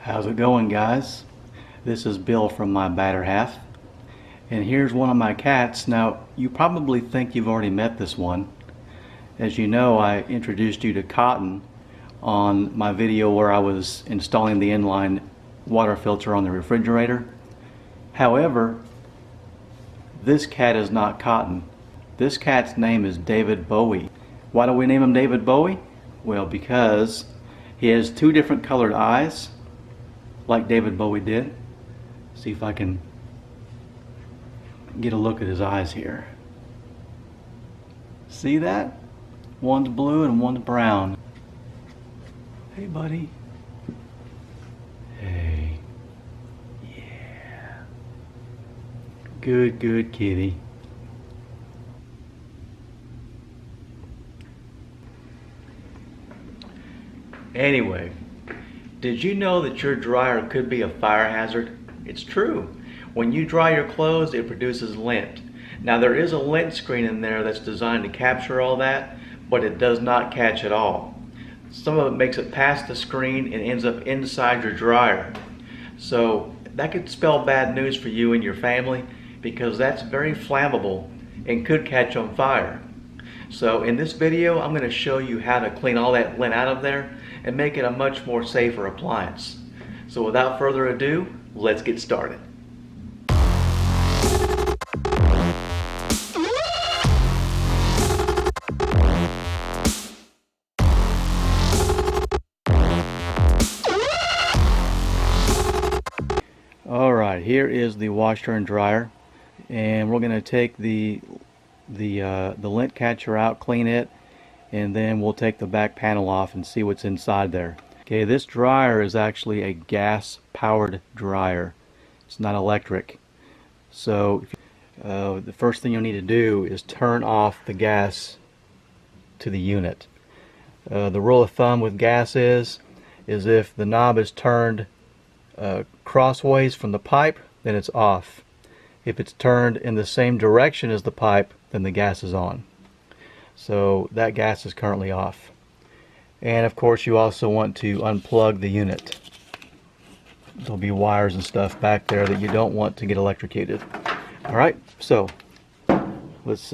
How's it going, guys? This is Bill from my Batter Half, and here's one of my cats. Now, you probably think you've already met this one. As you know, I introduced you to Cotton on my video where I was installing the inline water filter on the refrigerator. However, this cat is not Cotton. This cat's name is David Bowie. Why do we name him David Bowie? Well, because he has two different colored eyes, like David Bowie did. See if I can get a look at his eyes here. See that? One's blue and one's brown. Hey, buddy. Hey. Yeah. Good kitty. Anyway, did you know that your dryer could be a fire hazard? It's true. When you dry your clothes, it produces lint. Now, there is a lint screen in there that's designed to capture all that, but it does not catch it all. Some of it makes it past the screen and ends up inside your dryer. So that could spell bad news for you and your family, because that's very flammable and could catch on fire. So in this video, I'm going to show you how to clean all that lint out of there and make it a much more safer appliance. So without further ado, let's get started. Alright, here is the washer and dryer, and we're going to take the lint catcher out, clean it, and then we'll take the back panel off and see what's inside there. Okay, this dryer is actually a gas powered dryer. It's not electric. So the first thing you'll need to do is turn off the gas to the unit. The rule of thumb with gas is if the knob is turned crossways from the pipe, then it's off. If it's turned in the same direction as the pipe, then the gas is on. So that gas is currently off. And of course, you also want to unplug the unit. There'll be wires and stuff back there that you don't want to get electrocuted. Alright, so let's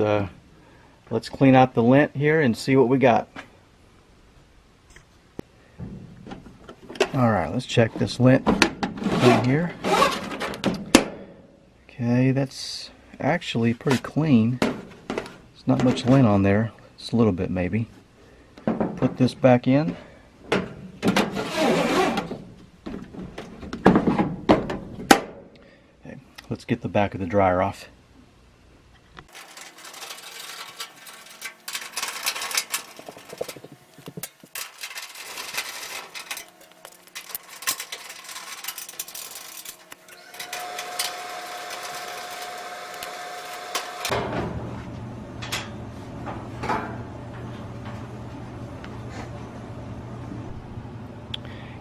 clean out the lint here and see what we got. Alright, let's check this lint in here. Okay, that's actually pretty clean. There's not much lint on there. It's a little bit maybe. Put this back in. Okay, let's get the back of the dryer off.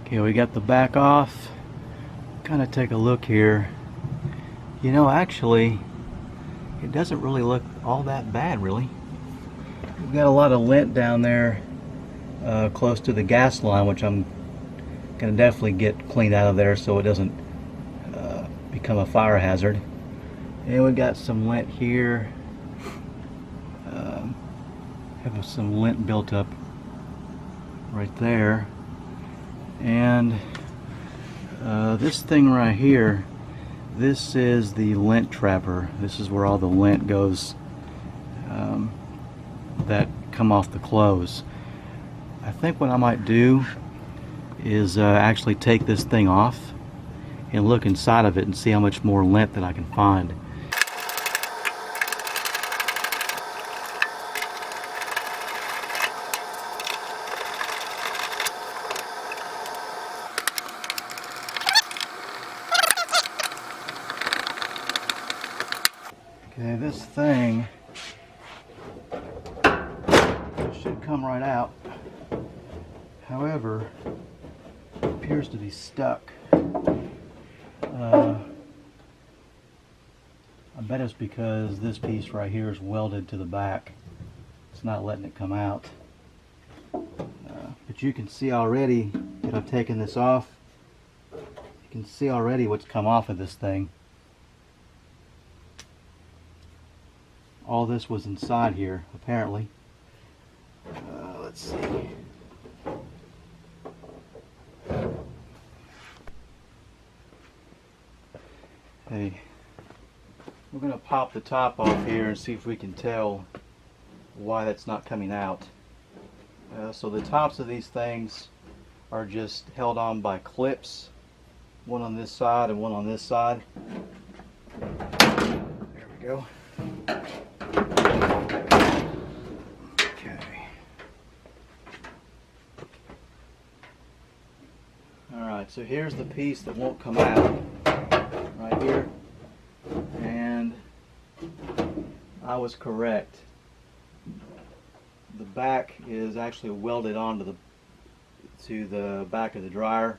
Okay, we got the back off. Kind of take a look here. You know, actually, it doesn't really look all that bad, really. We've got a lot of lint down there close to the gas line, which I'm going to definitely get cleaned out of there so it doesn't become a fire hazard. And we got some lint here. Have some lint built up right there. And this thing right here, this is the lint trapper. This is where all the lint goes that come off the clothes. I think what I might do is actually take this thing off and look inside of it and see how much more lint that I can find. Okay, this thing should come right out. However, it appears to be stuck. I bet it's because this piece right here is welded to the back. It's not letting it come out. But you can see already that I've taken this off. can see already what's come off of this thing. All this was inside here, apparently. Let's see. Hey, we're going to pop the top off here and see if we can tell why that's not coming out. So the tops of these things are just held on by clips, one on this side and one on this side. There we go. Okay. Alright, so here's the piece that won't come out, right here. And I was correct. The back is actually welded onto the back of the dryer,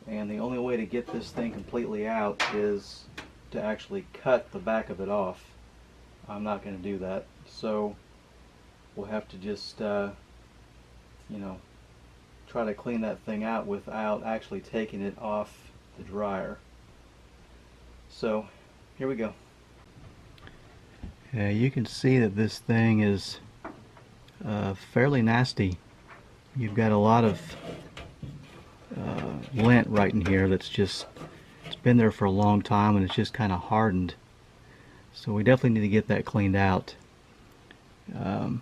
and the only way to get this thing completely out is to actually cut the back of it off. I'm not going to do that, so we'll have to just you know, try to clean that thing out without actually taking it off the dryer. So here we go. Yeah, you can see that this thing is fairly nasty. You've got a lot of lint right in here that's just, it's been there for a long time and it's just kind of hardened. So we definitely need to get that cleaned out. We've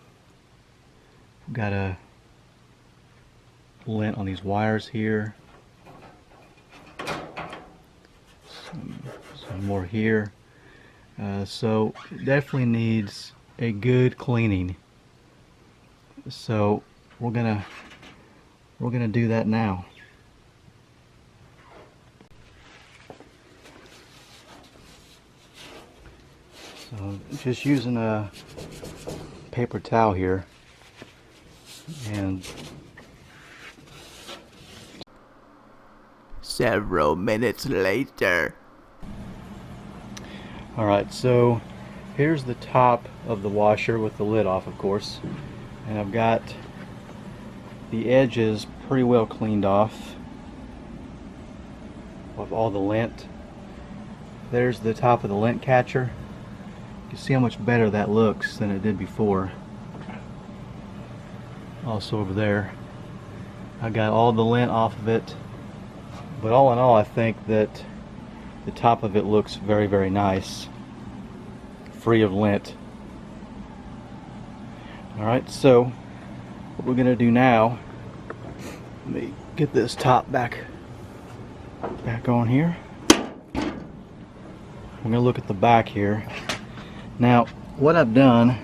got a lint on these wires here. Some more here. So it definitely needs a good cleaning. So we're gonna do that now. So just using a paper towel here, and several minutes later. Alright, so here's the top of the washer with the lid off, of course, and I've got the edges pretty well cleaned off of all the lint. There's the top of the lint catcher. You can see how much better that looks than it did before. Also over there, I got all the lint off of it, but all in all I think that the top of it looks very, very nice, free of lint. Alright, so what we're going to do now, let me get this top back on here. I'm going to look at the back here. Now what I've done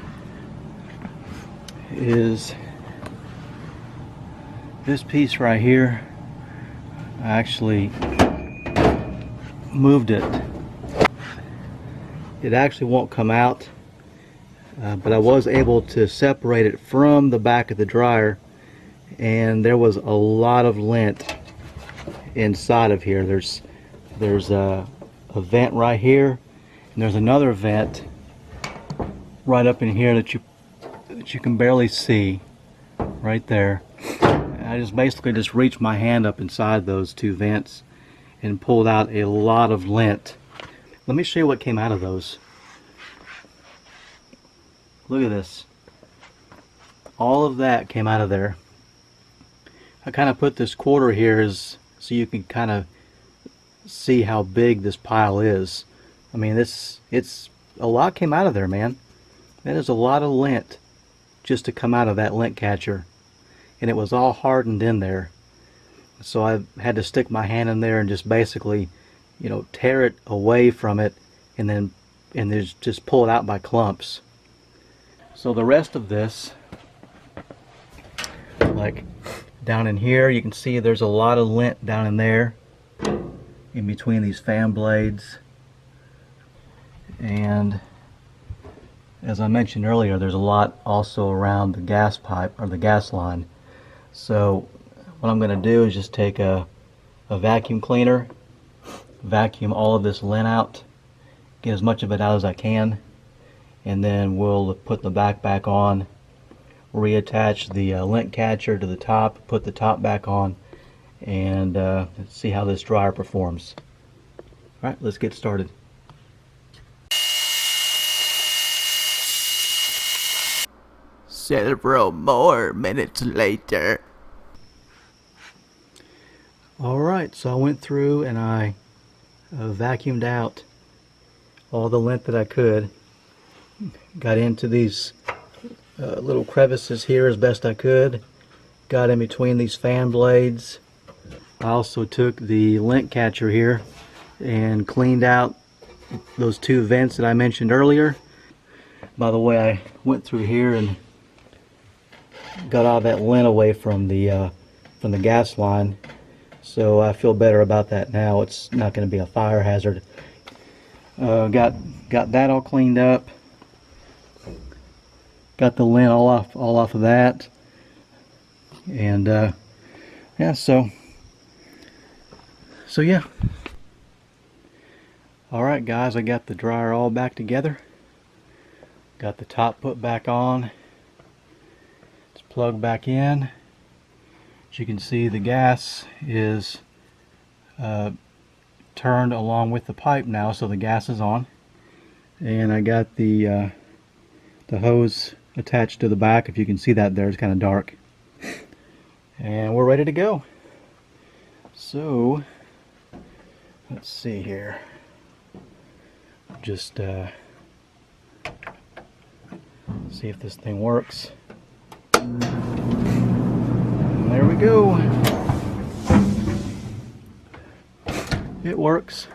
is this piece right here, I actually moved it. It actually won't come out, but I was able to separate it from the back of the dryer, and there was a lot of lint inside of here. There's a vent right here, and there's another vent right up in here that you can barely see right there. I just basically reached my hand up inside those two vents and pulled out a lot of lint. Let me show you what came out of those. Look at this. All of that came out of there. I kind of put this quarter here so you can kind of see how big this pile is. I mean, it's a lot came out of there, man. That is a lot of lint just to come out of that lint catcher, and it was all hardened in there. So I had to stick my hand in there and just basically, you know, tear it away from it, and then just pull it out by clumps. So the rest of this, like down in here, you can see there's a lot of lint down in there, in between these fan blades. And as I mentioned earlier, there's a lot also around the gas pipe, or the gas line. So what I'm going to do is just take a vacuum cleaner, vacuum all of this lint out, get as much of it out as I can, and then we'll put the back on, reattach the lint catcher to the top, put the top back on, and see how this dryer performs. All right, let's get started. Several more minutes later. All right, so I went through and I vacuumed out all the lint that I could. Got into these little crevices here as best I could. Got in between these fan blades. I also took the lint catcher here and cleaned out those two vents that I mentioned earlier. By the way, I went through here and got all that lint away from the gas line, so I feel better about that now. It's not going to be a fire hazard. Got that all cleaned up. Got the lint all off of that, and yeah, so yeah. All right, guys, I got the dryer all back together. Got the top put back on. It's plugged back in. As you can see, the gas is turned along with the pipe now, so the gas is on. And I got the hose attached to the back. If you can see that there, it's kind of dark. And we're ready to go. So let's see here. Just see if this thing works. And there we go. It works.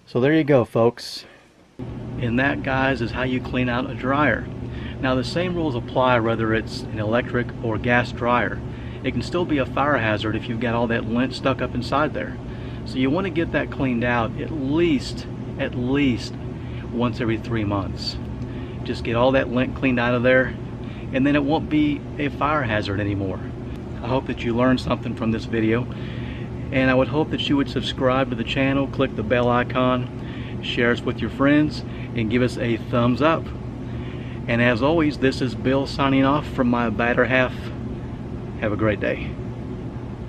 So there you go, folks. And that, guys, is how you clean out a dryer. Now the same rules apply whether it's an electric or gas dryer. It can still be a fire hazard if you've got all that lint stuck up inside there. So you want to get that cleaned out at least once every 3 months. Just get all that lint cleaned out of there, and then it won't be a fire hazard anymore. I hope that you learned something from this video, and I would hope that you would subscribe to the channel, click the bell icon, share us with your friends, and give us a thumbs up. And as always, this is Bill signing off from my better half. Have a great day.